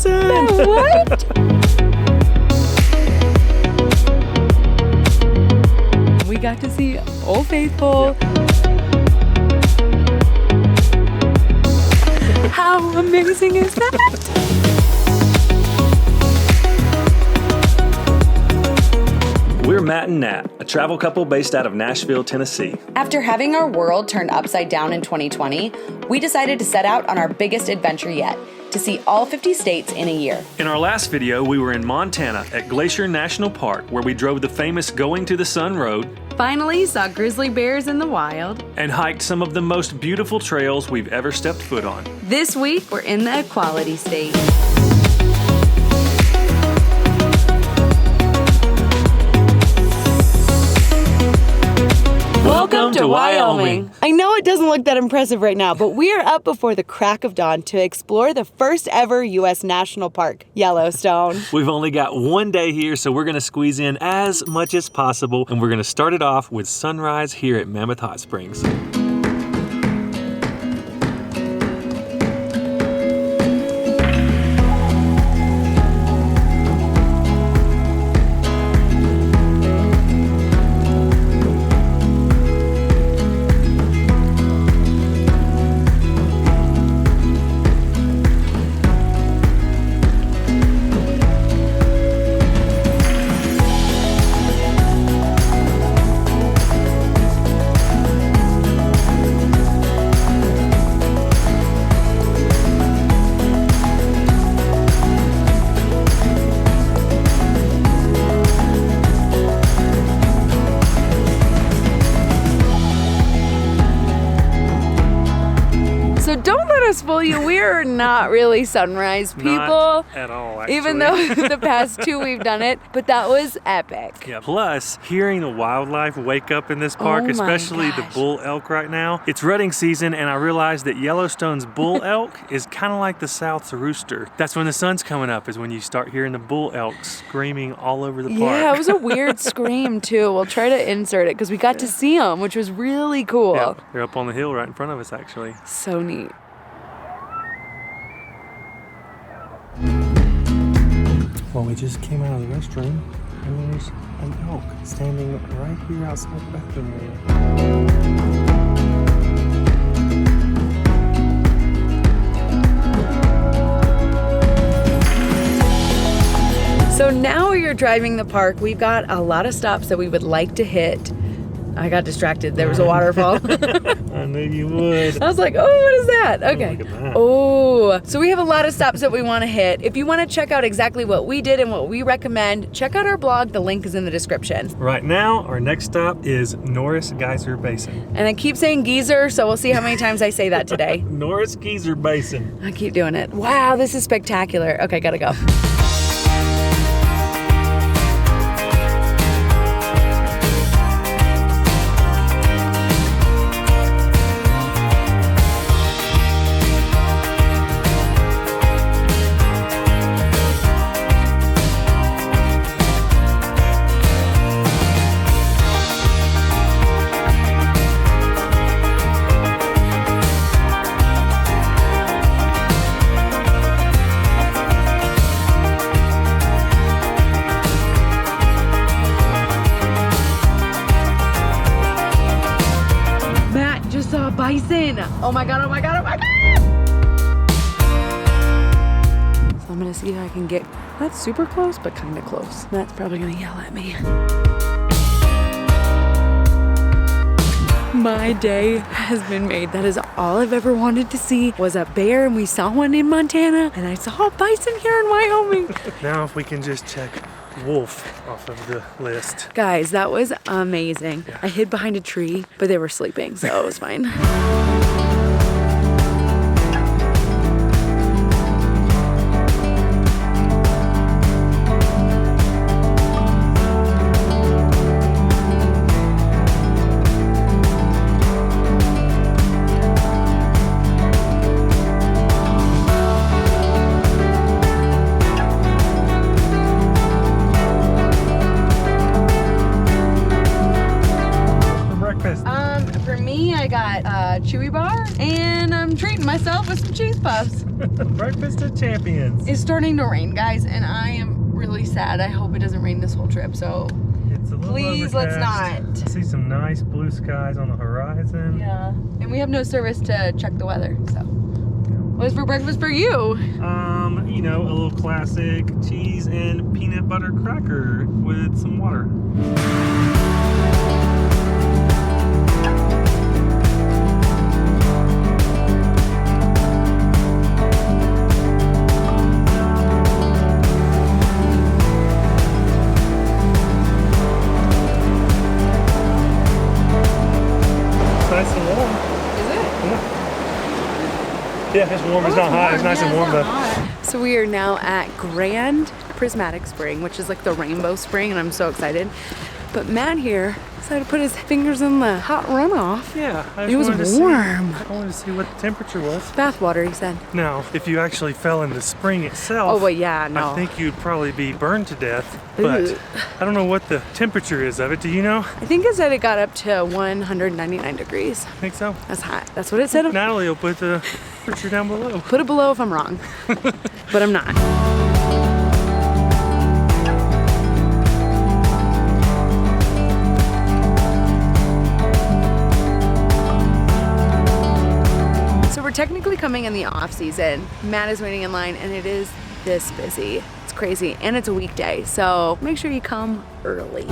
Bison! What? We got to see Old Faithful. How amazing is that? We're Matt and Nat, a travel couple based out of Nashville, Tennessee. After having our world turned upside down in 2020, we decided to set out on our biggest adventure yet, to see all 50 states in a year. In our last video, we were in Montana at Glacier National Park, where we drove the famous Going to the Sun Road, Finally saw grizzly bears in the wild, and hiked some of the most beautiful trails we've ever stepped foot on. This week, we're in the Equality State. Welcome to Wyoming. I know it doesn't look that impressive right now, but we are up before the crack of dawn to explore the first ever U.S. national park, Yellowstone. We've only got one day here, so we're gonna squeeze in as much as possible, and we're gonna start it off with sunrise here at Mammoth Hot Springs. Fool you, we're not really sunrise people. Not at all, actually. Even though the past two we've done it, but that was epic. Yeah. Plus, hearing the wildlife wake up in this park, Oh my especially the gosh. bull elk right now. It's rutting season, and I realized that Yellowstone's bull elk is kind of like the South's rooster. That's when the sun's coming up, is when you start hearing the bull elk screaming all over the park. Yeah, it was a weird scream too. We'll try to insert it because we got to see them, which was really cool. Yeah, they're up on the hill right in front of us, actually. So neat. Well, we just came out of the restroom, and there's an elk standing right here outside the bathroom So now we are driving the park. We've got a lot of stops that we would like to hit. I got distracted. There was a waterfall. I knew you would. I was like, oh, what is that? Okay. look at that. Oh, so we have a lot of stops that we want to hit. If you want to check out exactly what we did and what we recommend, check out our blog. The link is in the description. Right now, our next stop is Norris Geyser Basin. And I keep saying geyser, so we'll see how many times I say that today. Norris Geyser Basin. I keep doing it. Wow, this is spectacular. Okay, gotta go. Bison. Oh my God, oh my God, oh my God. So I'm gonna see if I can get, that's super close, but kind of close. Matt's probably gonna yell at me. My day has been made. That is all I've ever wanted to see was a bear, and we saw one in Montana, and I saw a bison here in Wyoming. Now if we can just check wolf off of the list. Guys, that was amazing. Yeah. I hid behind a tree, but they were sleeping, so it was fine. chewy yourself with some cheese puffs. Breakfast of champions. It's starting to rain, guys, and I am really sad. I hope it doesn't rain this whole trip, so it's a little please overcast. let's not. I see some nice blue skies on the horizon. Yeah, and we have no service to check the weather, so. What's for breakfast for you? You know, a little classic cheese and peanut butter cracker with some water. Nice and warm. Is it? Yeah, it's warm. It's not hot. It's nice and warm though. So we are now at Grand Prismatic Spring, which is like the rainbow spring, and I'm so excited. But Matt here decided to put his fingers in the hot runoff. Yeah, It was warm. I wanted to see what the temperature was. Bath water, he said. Now, if you actually fell in the spring itself, Oh, well, yeah, no. I think you'd probably be burned to death. But Ooh. I don't know what the temperature is of it. Do you know? I think it said it got up to 199 degrees. I think so. That's hot. That's what it said. Natalie will put the temperature down below. Put it below if I'm wrong. But I'm not. So we're technically coming in the off season. Matt is waiting in line and it is this busy. It's crazy. And it's a weekday. So make sure you come early.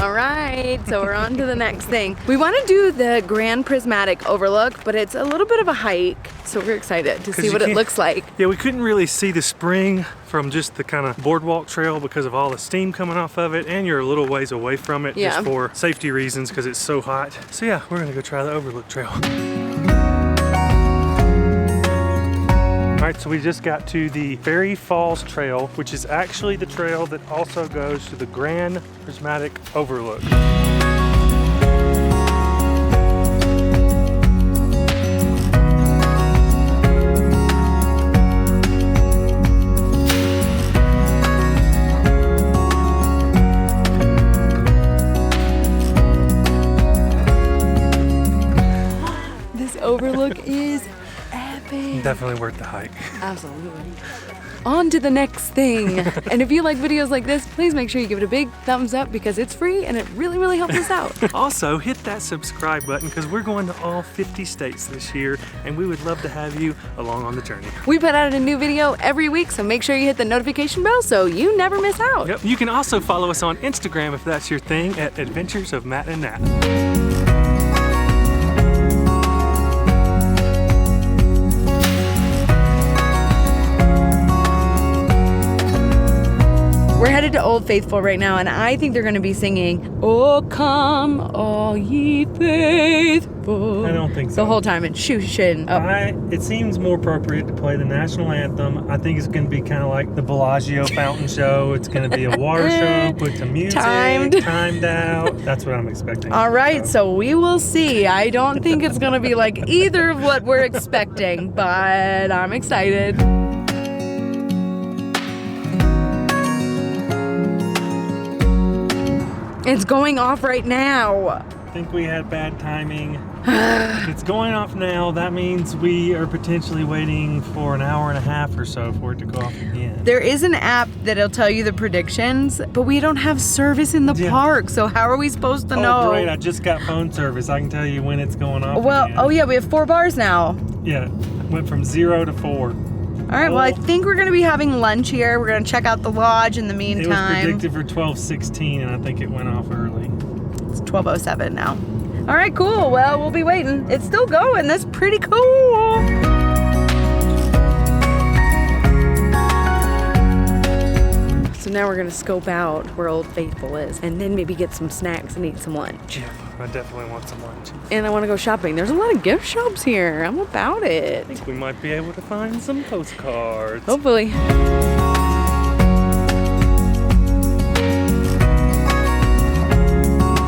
All right, so we're on to the next thing. We want to do the Grand Prismatic Overlook, but it's a little bit of a hike, so we're excited to see what it looks like. Yeah, we couldn't really see the spring from just the kind of boardwalk trail because of all the steam coming off of it, and you're a little ways away from it just for safety reasons because it's so hot. So yeah, we're gonna go try the Overlook Trail. All right, so we just got to the Fairy Falls Trail, which is actually the trail that also goes to the Grand Prismatic Overlook. This overlook is epic. Definitely worth the hike. Absolutely. On to the next thing. And if you like videos like this, please make sure you give it a big thumbs up because it's free and it really, really helps us out. Also, hit that subscribe button because we're going to all 50 states this year and we would love to have you along on the journey. We put out a new video every week, so make sure you hit the notification bell so you never miss out. Yep. You can also follow us on Instagram if that's your thing at Adventures of Matt and Nat. We're headed to Old Faithful right now, and I think they're going to be singing, "Oh, come, all ye faithful." I don't think so. The whole time, and shushing up. It seems more appropriate to play the national anthem. I think it's going to be kind of like the Bellagio fountain show. It's going to be a water show, put some music, timed out. That's what I'm expecting. All right, so we will see. I don't think it's going to be like either of what we're expecting, but I'm excited. It's going off right now. I think we had bad timing. If it's going off now, that means we are potentially waiting for an hour and a half or so for it to go off again. There is an app that'll tell you the predictions, but we don't have service in the park, so how are we supposed to know? Oh, great. I just got phone service. I can tell you when it's going off again. Oh yeah, we have 4 bars now. Yeah, went from 0 to 4. All right, well, I think we're going to be having lunch here. We're going to check out the lodge in the meantime. It was predicted for 12:16, and I think it went off early. It's 12:07 now. All right, cool. Well, we'll be waiting. It's still going. That's pretty cool. So now we're going to scope out where Old Faithful is, and then maybe get some snacks and eat some lunch. Yeah, I definitely want some lunch. And I want to go shopping. There's a lot of gift shops here. I'm about it. I think we might be able to find some postcards. Hopefully.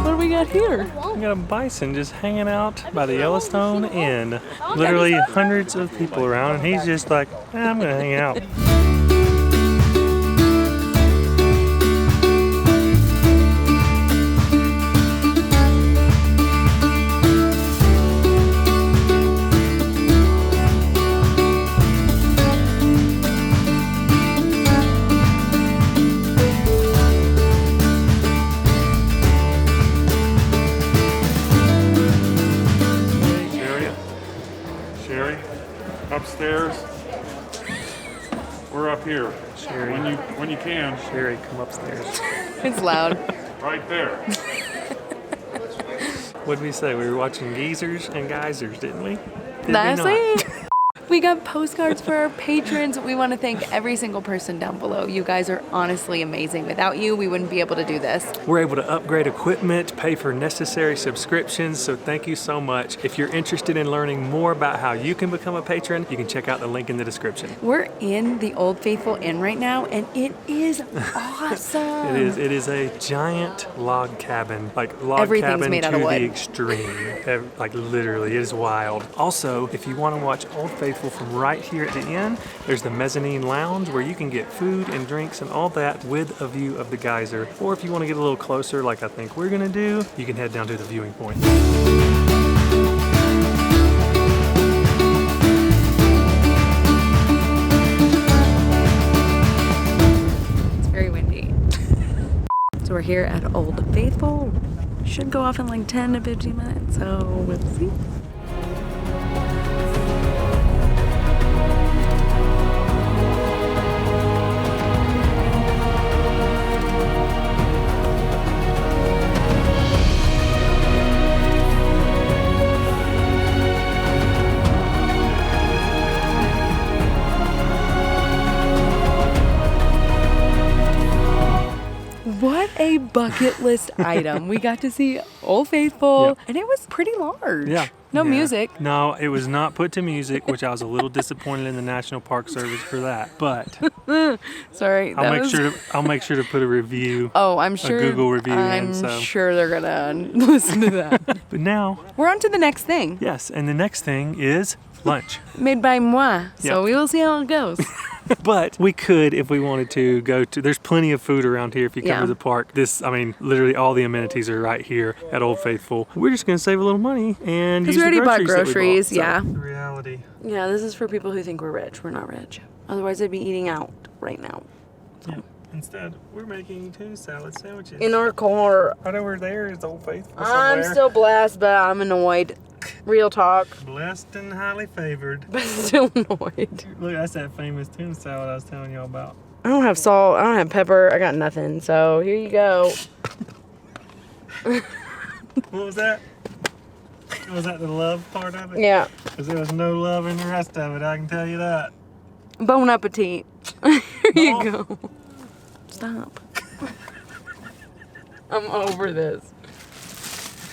What do we got here? We got a bison just hanging out by the Yellowstone Inn. Literally hundreds of people around, and he's just like, I'm gonna hang out. Sherry, upstairs. We're up here. Sherry. When you can. Sherry, come upstairs. It's loud. Right there. What did we say? We were watching geezers and geysers, didn't we? Did That's we not? it. We got postcards for our patrons. We want to thank every single person down below. You guys are honestly amazing. Without you, we wouldn't be able to do this. We're able to upgrade equipment, pay for necessary subscriptions, so thank you so much. If you're interested in learning more about how you can become a patron, you can check out the link in the description. We're in the Old Faithful Inn right now, and it is awesome. It is a giant log cabin, like log Everything's cabin made to out of the wood. extreme. Like literally, it is wild. Also, if you want to watch Old Faithful from right here at the inn, there's the mezzanine lounge where you can get food and drinks and all that with a view of the geyser. Or if you want to get a little closer, like I think we're gonna do, you can head down to the viewing point. It's very windy. So we're here at Old Faithful. Should go off in like 10 to 15 minutes, so we'll see. What a bucket list item. We got to see Old Faithful, Yep. and it was pretty large. Yeah. No Yeah. music. No, it was not put to music, which I was a little disappointed in the National Park Service for that. But Sorry. I'll make sure to put a review. Oh, I'm sure. Google review in, I'm so. sure they're gonna listen to that. But now, We're on to the next thing. yes, and the next thing is lunch. Made by moi. So Yep. we will see how it goes. But we could, if we wanted to, go to. There's plenty of food around here if you come Yeah. to the park. Literally all the amenities are right here at Old Faithful. We're just gonna save a little money and use we the already bought groceries that we groceries, bought. yeah. So, the reality. Yeah, this is for people who think we're rich. We're not rich. Otherwise, I'd be eating out right now. Yeah. Instead, we're making 2 salad sandwiches. In our car. Right over there is Old Faithful I'm somewhere. still blessed, but I'm annoyed. Real talk. Blessed and highly favored. But still annoyed. Look, that's that famous tuna salad I was telling y'all about. I don't have salt. I don't have pepper. I got nothing. So here you go. What was that? Was that the love part of it? Yeah. Because there was no love in the rest of it, I can tell you that. Bon appetit. Here you Oh. go. Stop. I'm over this.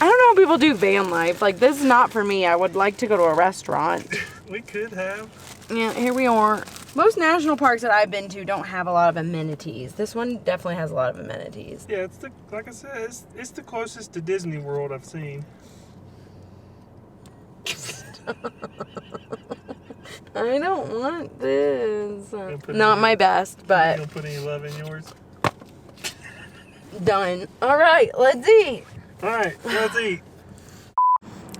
I don't know how people do van life. Like, this is not for me. I would like to go to a restaurant. We could have. Yeah, here we are. Most national parks that I've been to don't have a lot of amenities. This one definitely has a lot of amenities. Yeah, like I said, it's the closest to Disney World I've seen. I don't want this. put Not it- my best, You but don't put any love in yours? done. All right, let's eat. All right, let's eat.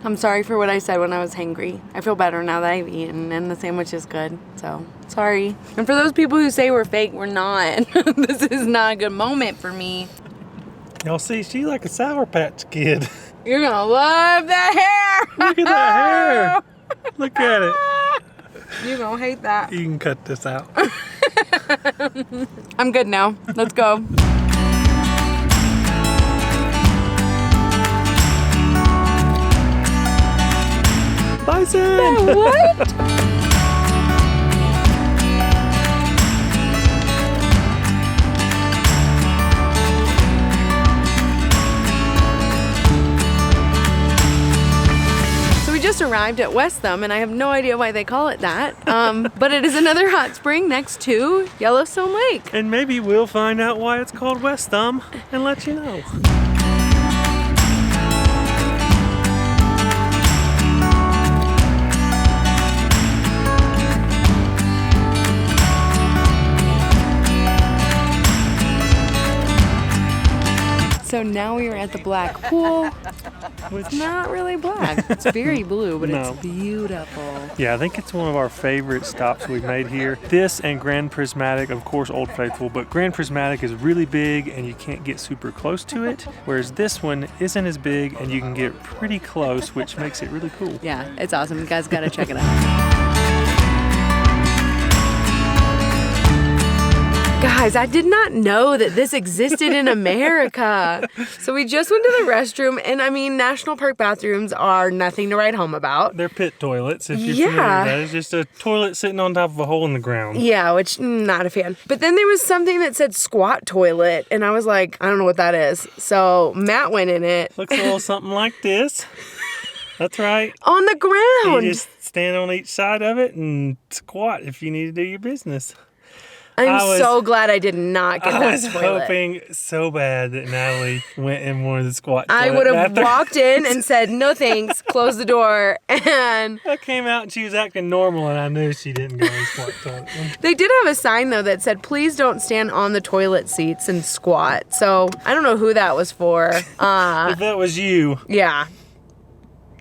I'm sorry for what I said when I was hangry. I feel better now that I've eaten, and the sandwich is good. So, sorry. And for those people who say we're fake, we're not. This is not a good moment for me. Y'all see, she's like a Sour Patch Kid. You're gonna love that hair. Look at that hair. Look at it. You're gonna hate that. You can cut this out. I'm good now. Let's go. Bison! What? So we just arrived at West Thumb, and I have no idea why they call it that. But it is another hot spring next to Yellowstone Lake. And maybe we'll find out why it's called West Thumb and let you know. So now we are at the black pool. It's not really black. It's very blue, but No. it's beautiful. Yeah, I think it's one of our favorite stops we've made here. This and Grand Prismatic, of course, Old Faithful, but Grand Prismatic is really big and you can't get super close to it, whereas this one isn't as big and you can get pretty close, which makes it really cool. Yeah, it's awesome. You guys gotta check it out. Guys, I did not know that this existed in America. So we just went to the restroom, and I mean, national park bathrooms are nothing to write home about. They're pit toilets, if you're familiar with that. It's just a toilet sitting on top of a hole in the ground. Yeah, which, not a fan. But then there was something that said squat toilet, and I was like, I don't know what that is. So Matt went in it. Looks a little something like this. That's right. On the ground. You just stand on each side of it and squat if you need to do your business. I'm so glad I did not get I that was toilet. hoping so bad that Natalie went in one of the squat toilets. I would have walked in and said, no thanks, closed the door, and... I came out and she was acting normal and I knew she didn't go in the squat toilet. They did have a sign, though, that said, please don't stand on the toilet seats and squat. So I don't know who that was for. If that was you. Yeah.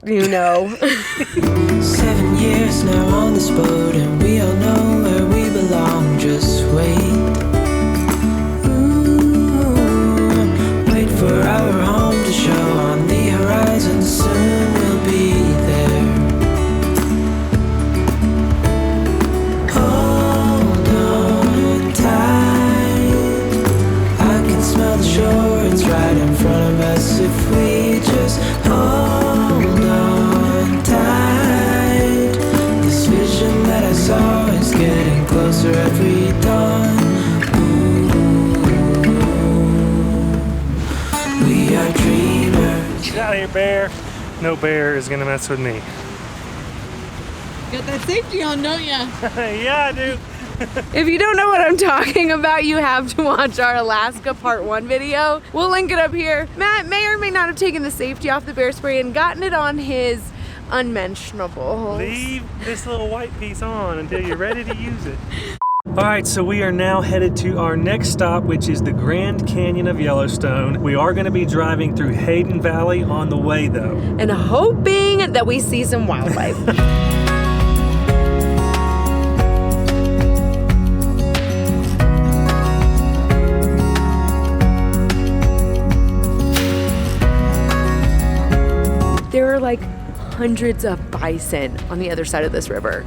You know. 7 years now on this boat, and we all know where we belong. Just wait. Wait for our home to show on the horizon. Soon we'll be there. Hold on tight. I can smell the shore. It's right in front of us if we just hold on tight. This vision that I saw is getting closer every dawn. Ooh, we are dreamers. Get out of here, bear. No bear is gonna mess with me. Got that safety on, don't ya? Yeah, I do. If you don't know what I'm talking about, you have to watch our Alaska Part 1 video. We'll link it up here. Matt may or may not have taken the safety off the bear spray and gotten it on his unmentionables. Leave this little white piece on until you're ready to use it. All right, so we are now headed to our next stop, which is the Grand Canyon of Yellowstone. We are going to be driving through Hayden Valley on the way, though. And hoping that we see some wildlife. There are like hundreds of bison on the other side of this river.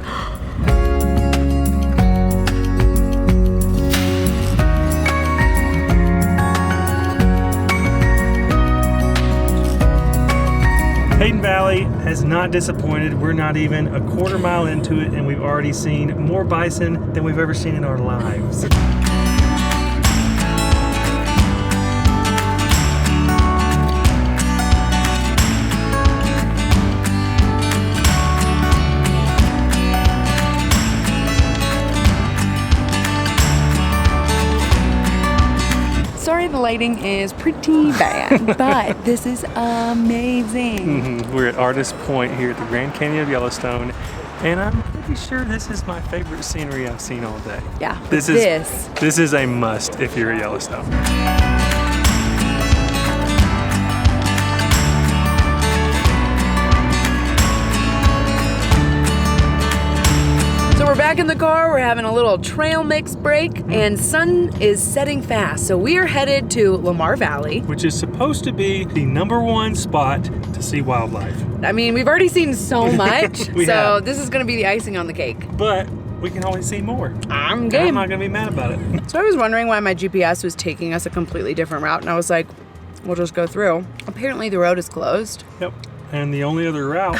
Hayden Valley has not disappointed. We're not even a quarter mile into it, and we've already seen more bison than we've ever seen in our lives. Sorry, the lighting is pretty bad, but this is amazing. We're at Artist Point here at the Grand Canyon of Yellowstone, and I'm pretty sure this is my favorite scenery I've seen all day. Yeah, This is a must if you're at Yellowstone. So we're back in the car, we're having a little trail mix break, and sun is setting fast. So we are headed to Lamar Valley. Which is supposed to be the #1 spot to see wildlife. I mean, we've already seen so much, We so have. this is gonna be the icing on the cake. But we can always see more. I'm And game. I'm not gonna be mad about it. So I was wondering why my GPS was taking us a completely different route, and I was like, we'll just go through. Apparently the road is closed. Yep. And the only other route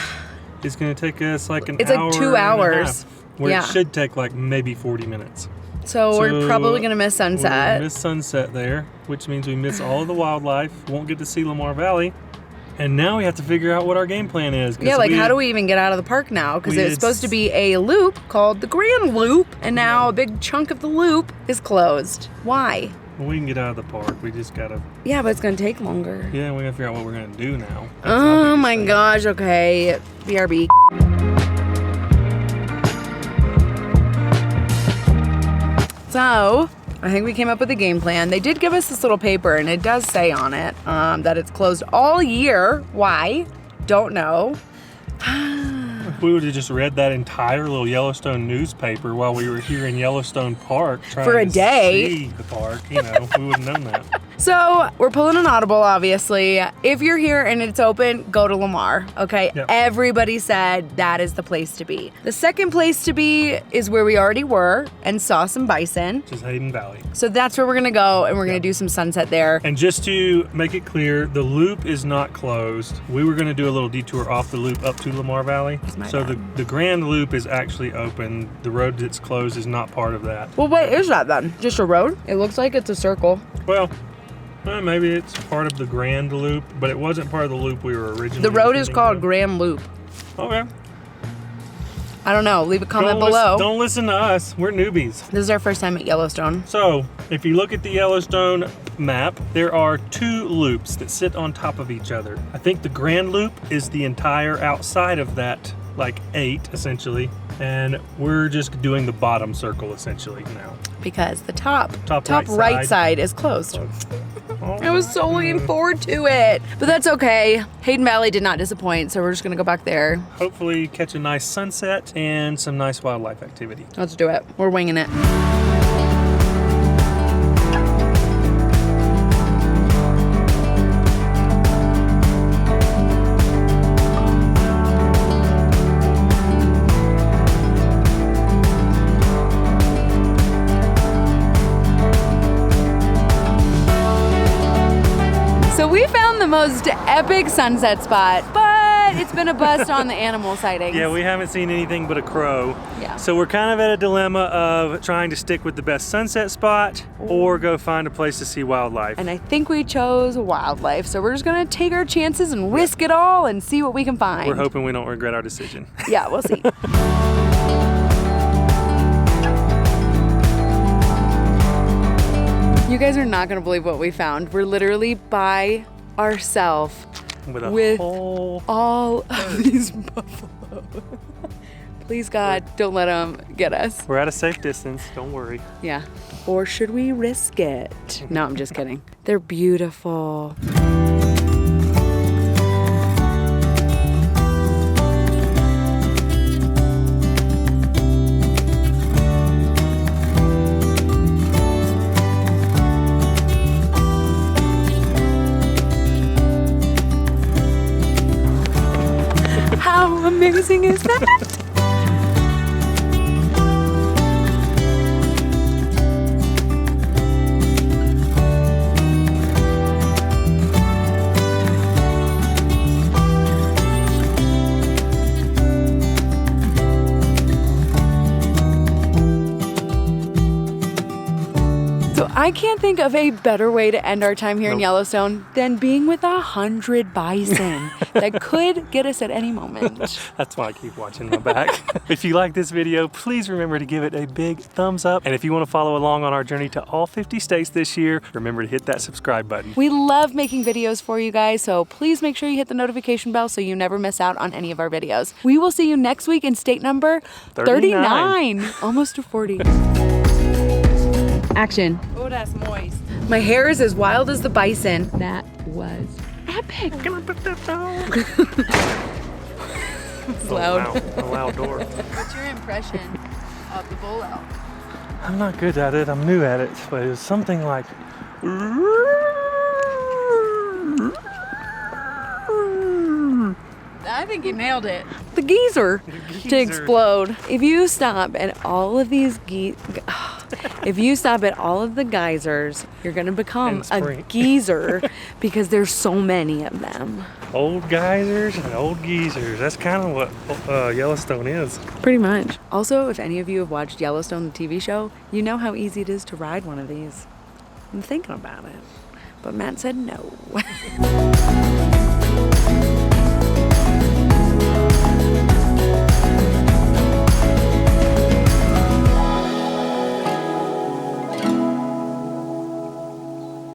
is gonna take us like an It's hour like 2 and a hours. half, where Yeah. it should take like maybe 40 minutes. So we're probably gonna miss We'll sunset. miss sunset there, which means we miss all of the wildlife, won't get to see Lamar Valley. And now we have to figure out what our game plan is. 'cause Yeah, like how do we even get out of the park now? Because it was supposed to be a loop called the Grand Loop, and now a big chunk of the loop is closed. Why? Well, we can get out of the park. We just gotta, Yeah, but it's gonna take longer. yeah, we gotta figure out what we're gonna do now. That's our Oh biggest my thing. gosh, okay. BRB. So, I think we came up with a game plan. They did give us this little paper, and it does say on it that it's closed all year. Why? Don't know. If we would have just read that entire little Yellowstone newspaper while we were here in Yellowstone Park trying For a to day. see the park, you know, we would have known that. So we're pulling an audible, obviously. If you're here and it's open, go to Lamar, okay? Yep. Everybody said that is the place to be. The second place to be is where we already were and saw some bison. Which is Hayden Valley. So that's where we're gonna go, and we're gonna do some sunset there. And just to make it clear, the loop is not closed. We were gonna do a little detour off the loop up to Lamar Valley. my So bad. the Grand Loop is actually open. The road that's closed is not part of that. Well, what is that then? Just a road? It looks like it's a circle. Well, maybe it's part of the Grand Loop, but it wasn't part of the loop we were originally The road is intending called to. Grand Loop. Okay. I don't know. Leave a comment below. Don't listen to us. We're newbies. This is our first time at Yellowstone. So, if you look at the Yellowstone map, there are 2 loops that sit on top of each other. I think the Grand Loop is the entire outside of that, like 8 essentially, and we're just doing the bottom circle essentially now. Because the top right right side. side is closed. I was so looking forward to it. But that's okay. Hayden Valley did not disappoint, so we're just gonna go back there. Hopefully catch a nice sunset and some nice wildlife activity. Let's do it. We're winging it. So we found the most epic sunset spot, but it's been a bust on the animal sightings. Yeah, we haven't seen anything but a crow. Yeah. So we're kind of at a dilemma of trying to stick with the best sunset spot or go find a place to see wildlife. And I think we chose wildlife, so we're just gonna take our chances and risk it all and see what we can find. We're hoping we don't regret our decision. Yeah, we'll see. You guys are not gonna believe what we found. We're literally by ourselves With whole... all of these buffalo. Please God, don't let them get us. We're at a safe distance, don't worry. Yeah. Or should we risk it? No, I'm just kidding. They're beautiful. How amazing is that? So I can't think of a better way to end our time here in Nope. Yellowstone than being with 100 bison that could get us at any moment. That's why I keep watching my back. If you like this video, please remember to give it a big thumbs up. And if you want to follow along on our journey to all 50 states this year, remember to hit that subscribe button. We love making videos for you guys, so please make sure you hit the notification bell so you never miss out on any of our videos. We will see you next week in state number 39. Almost to 40. Action. Oh, that's moist. My hair is as wild as the bison. That was epic. Can I put that down? It's loud. A loud door. What's your impression of the Bull Elk? I'm not good at it. I'm new at it. But it was something like... I think you nailed it. The geyser to geyser. explode. If you stop at all of these if you stop at all of the geysers, you're gonna become And a spring. geezer because there's so many of them. Old geysers and old geezers. That's kind of what Yellowstone is. Pretty much. Also, if any of you have watched Yellowstone, the TV show, you know how easy it is to ride one of these. I'm thinking about it, but Matt said no.